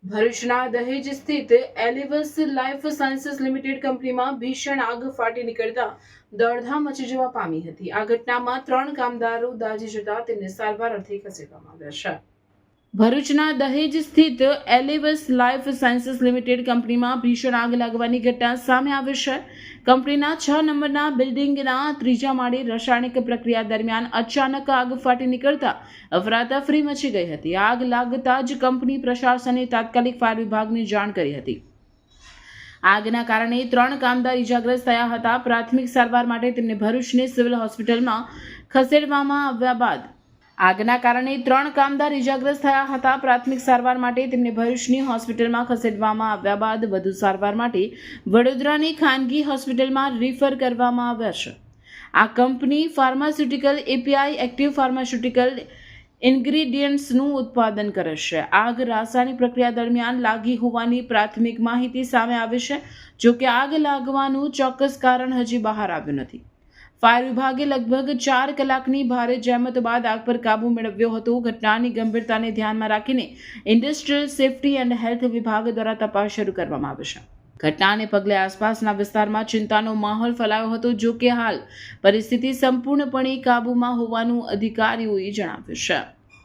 ભરૂચના દહેજ સ્થિત એલિવસ લાઈફ સાયન્સીસ લિમિટેડ કંપનીમાં ભીષણ આગ ફાટી નીકળતા દોડધામ મચી જવા પામી હતી। આ ઘટનામાં 3 કામદારો દાઝી જતા તેમને સારવાર અર્થે ખસેડવામાં આવ્યા છે। ભરૂચના દહેજ સ્થિત એલિવસ લાઈફ સાયન્સીસ લિમિટેડ કંપનીમાં ભીષણ આગ લાગવાની ઘટના સામે આવી છે। કંપનીના 6 નંબરના બિલ્ડિંગના 3જા માળે રાસાયણિક પ્રક્રિયા દરમિયાન અચાનક આગ ફાટી નીકળતા અફરાતફરી મચી ગઈ હતી। આગ લાગતા જ કંપની પ્રશાસને તાત્કાલિક ફાયર વિભાગને જાણ કરી હતી। આગના કારણે 3 કામદાર ઇજાગ્રસ્ત થયા હતા। પ્રાથમિક સારવાર માટે તેમને ભરૂચની સિવિલ હોસ્પિટલમાં ખસેડવામાં આવ્યા બાદ આગના કારણે 3 કામદાર ઇજાગ્રસ્ત થયા હતા। પ્રાથમિક સારવાર માટે તેમને ભરૂચની હોસ્પિટલમાં ખસેડવામાં આવ્યા બાદ વધુ સારવાર માટે વડોદરાની ખાનગી હોસ્પિટલમાં રિફર કરવામાં આવ્યા છે। આ company pharmaceutical API active pharmaceutical ઇન્ગ્રીડિયન્ટ્સનું ઉત્પાદન કરે છે। આગ રાસાયણિક પ્રક્રિયા દરમિયાન લાગી હોવાની પ્રાથમિક માહિતી સામે આવી છે। જો કે આગ લાગવાનું ચોક્કસ કારણ હજી બહાર આવ્યું નથી। ફાયર વિભાગે લગભગ 4 કલાકની ભારે જહેમત બાદ આગ પર કાબૂ મેળવ્યો હતો। ઘટનાની ગંભીરતાને ધ્યાનમાં રાખીને ઇન્ડસ્ટ્રીયલ સેફટી એન્ડ હેલ્થ વિભાગ દ્વારા તપાસ શરૂ કરવામાં આવી છે। ઘટનાને પગલે આસપાસના વિસ્તારમાં ચિંતાનો માહોલ ફેલાયો હતો। જો કે હાલ પરિસ્થિતિ સંપૂર્ણપણે કાબૂમાં હોવાનું અધિકારીઓએ જણાવ્યું છે।